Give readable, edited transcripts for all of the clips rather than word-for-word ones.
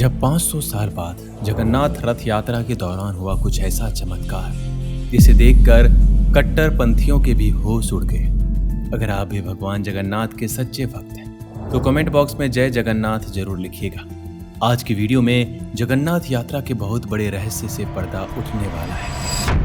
जब 500 साल बाद जगन्नाथ रथ यात्रा के दौरान हुआ कुछ ऐसा चमत्कार जिसे देखकर कट्टरपंथियों के भी होश उड़ गए। अगर आप भी भगवान जगन्नाथ के सच्चे भक्त हैं तो कमेंट बॉक्स में जय जगन्नाथ जरूर लिखिएगा। आज की वीडियो में जगन्नाथ यात्रा के बहुत बड़े रहस्य से पर्दा उठने वाला है।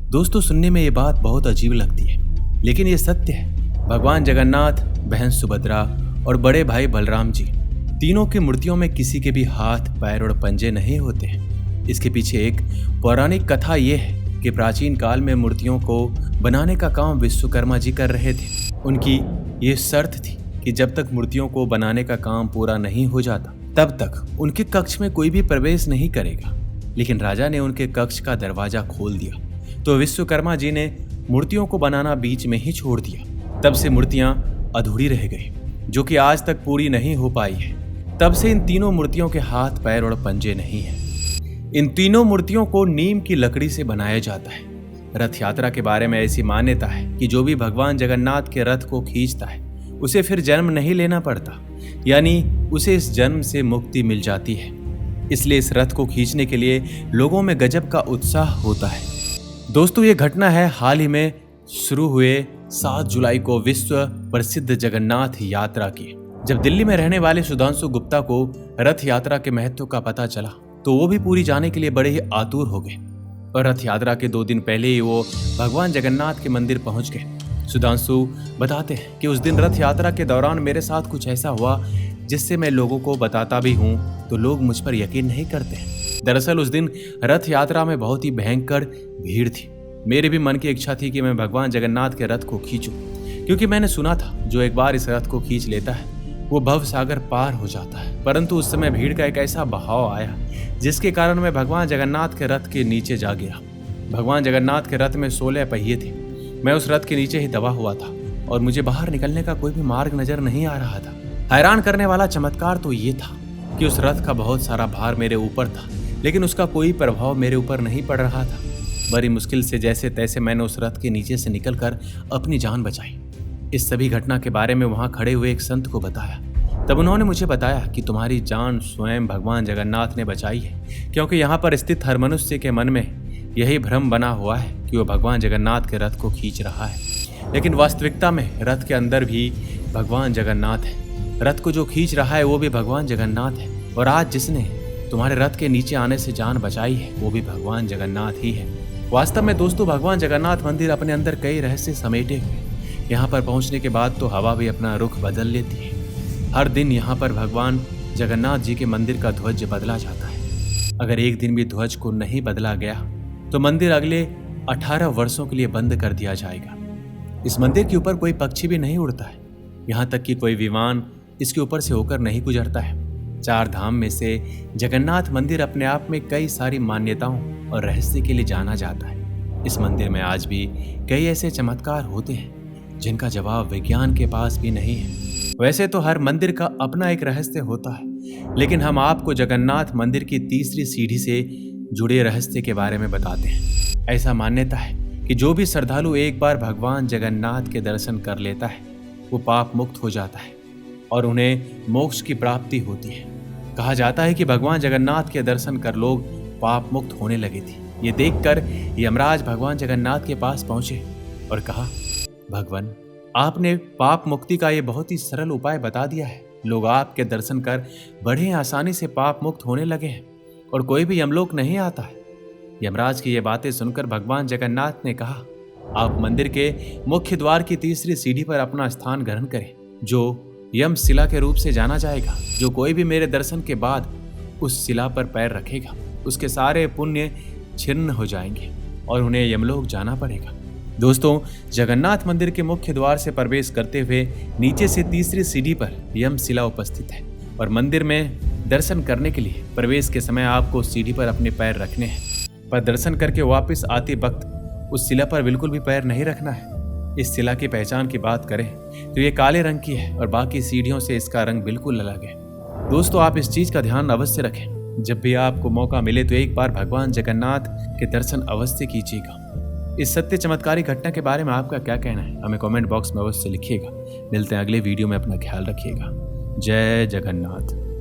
दोस्तों, सुनने में ये बात बहुत अजीब लगती है, लेकिन ये सत्य है। भगवान जगन्नाथ, बहन सुभद्रा और बड़े भाई बलराम जी, तीनों की मूर्तियों में किसी के भी हाथ, पैर और पंजे नहीं होते हैं। इसके पीछे एक पौराणिक कथा यह है कि प्राचीन काल में मूर्तियों को बनाने का काम विश्वकर्मा जी कर रहे थे। उनकी ये शर्त थी कि जब तक मूर्तियों को बनाने का काम पूरा नहीं हो जाता तब तक उनके कक्ष में कोई भी प्रवेश नहीं करेगा। लेकिन राजा ने उनके कक्ष का दरवाजा खोल दिया तो विश्वकर्मा जी ने मूर्तियों को बनाना बीच में ही छोड़ दिया। तब से मूर्तियां अधूरी रह गई, जो कि आज तक पूरी नहीं हो पाई है। तब से इन तीनों मूर्तियों के हाथ, पैर और पंजे नहीं हैं। इन तीनों मूर्तियों को नीम की लकड़ी से बनाया जाता है। रथ यात्रा के बारे में ऐसी मान्यता है कि जो भी भगवान जगन्नाथ के रथ को खींचता है उसे फिर जन्म नहीं लेना पड़ता, यानी उसे इस जन्म से मुक्ति मिल जाती है। इसलिए इस रथ को खींचने के लिए लोगों में गजब का उत्साह होता है। दोस्तों, ये घटना है हाल ही में शुरू हुए 7 जुलाई को विश्व प्रसिद्ध जगन्नाथ यात्रा की। जब दिल्ली में रहने वाले सुधांशु गुप्ता को रथ यात्रा के महत्व का पता चला तो वो भी पूरी जाने के लिए बड़े ही आतुर हो गए और रथ यात्रा के 2 दिन पहले ही वो भगवान जगन्नाथ के मंदिर पहुंच गए। सुधांशु बताते हैं कि उस दिन रथ यात्रा के दौरान मेरे साथ कुछ ऐसा हुआ जिससे मैं लोगों को बताता भी हूँ तो लोग मुझ पर यकीन नहीं करते हैं। दरअसल उस दिन रथ यात्रा में बहुत ही भयंकर भीड़ थी। मेरी भी मन की इच्छा थी कि मैं भगवान जगन्नाथ के रथ को खींचूं, क्योंकि मैंने सुना था जो एक बार इस रथ को खींच लेता है वो भव सागर पार हो जाता है। परंतु उस समय भीड़ का एक ऐसा बहाव आया जिसके कारण मैं भगवान जगन्नाथ के रथ के नीचे जा गिरा। भगवान जगन्नाथ के रथ में 16 पहिए थे। मैं उस रथ के नीचे ही दबा हुआ था और मुझे बाहर निकलने का कोई भी मार्ग नजर नहीं आ रहा था। हैरान करने वाला चमत्कार तो ये था कि उस रथ का बहुत सारा भार मेरे ऊपर था, लेकिन उसका कोई प्रभाव मेरे ऊपर नहीं पड़ रहा था। बड़ी मुश्किल से जैसे तैसे मैंने उस रथ के नीचे से निकलकर अपनी जान बचाई। इस सभी घटना के बारे में वहां खड़े हुए एक संत को बताया। तब उन्होंने मुझे बताया कि तुम्हारी जान स्वयं भगवान जगन्नाथ ने बचाई है, क्योंकि यहाँ पर स्थित हर मनुष्य के मन में यही भ्रम बना हुआ है कि वो भगवान जगन्नाथ के रथ को खींच रहा है। लेकिन वास्तविकता में रथ के अंदर भी भगवान जगन्नाथ है। रथ को जो खींच रहा है वो भी भगवान जगन्नाथ है। और आज जिसने तुम्हारे रथ के नीचे आने से जान बचाई है वो भी भगवान जगन्नाथ ही है। वास्तव में दोस्तों, भगवान जगन्नाथ मंदिर अपने अंदर कई रहस्य समेटे हुए। यहाँ पर पहुँचने के बाद तो हवा भी अपना रुख बदल लेती है। हर दिन यहाँ पर भगवान जगन्नाथ जी के मंदिर का ध्वज बदला जाता है। अगर एक दिन भी ध्वज को नहीं बदला गया तो मंदिर अगले 18 वर्षों के लिए बंद कर दिया जाएगा। इस मंदिर के ऊपर कोई पक्षी भी नहीं उड़ता है, यहाँ तक कि कोई विमान इसके ऊपर से होकर नहीं गुजरता है। 4 धाम में से जगन्नाथ मंदिर अपने आप में कई सारी मान्यताओं और रहस्य के लिए जाना जाता है। इस मंदिर में आज भी कई ऐसे चमत्कार होते हैं जिनका जवाब विज्ञान के पास भी नहीं है। वैसे तो हर मंदिर का अपना एक रहस्य होता है, लेकिन हम आपको जगन्नाथ मंदिर की तीसरी सीढ़ी से जुड़े रहस्य के बारे में बताते हैं। ऐसा मान्यता है कि जो भी श्रद्धालु एक बार भगवान जगन्नाथ के दर्शन कर लेता है वो पाप मुक्त हो जाता है और उन्हें मोक्ष की प्राप्ति होती है। कहा जाता है कि भगवान जगन्नाथ के दर्शन कर लोग पाप मुक्त होने लगे थे। ये देखकर यमराज भगवान जगन्नाथ के पास पहुंचे और कहा, भगवान, आपने पाप मुक्ति का ये बहुत ही सरल उपाय बता दिया है। लोग आपके दर्शन कर बड़े आसानी से पाप मुक्त होने लगे हैं और कोई भी यमलोक नहीं आता है। यमराज की ये बातें सुनकर भगवान जगन्नाथ ने कहा, आप मंदिर के मुख्य द्वार की तीसरी सीढ़ी पर अपना स्थान ग्रहण करें, जो यम शिला के रूप से जाना जाएगा। जो कोई भी मेरे दर्शन के बाद उस शिला पर पैर रखेगा उसके सारे पुण्य छिन्न हो जाएंगे और उन्हें यमलोक जाना पड़ेगा। दोस्तों, जगन्नाथ मंदिर के मुख्य द्वार से प्रवेश करते हुए नीचे से तीसरी सीढ़ी पर यम शिला उपस्थित है और मंदिर में दर्शन करने के लिए प्रवेश के समय आपको सीढ़ी पर अपने पैर रखने हैं, पर दर्शन करके वापस आते वक्त उस शिला पर बिल्कुल भी पैर नहीं रखना है। इस शिला की पहचान की बात करें तो ये काले रंग की है और बाकी सीढ़ियों से इसका रंग बिल्कुल अलग है। दोस्तों, आप इस चीज का ध्यान अवश्य रखें। जब भी आपको मौका मिले तो एक बार भगवान जगन्नाथ के दर्शन अवश्य कीजिएगा। इस सत्य चमत्कारी घटना के बारे में आपका क्या कहना है हमें कमेंट बॉक्स में अवश्य लिखिएगा। मिलते हैं अगले वीडियो में, अपना ख्याल रखिएगा। जय जगन्नाथ।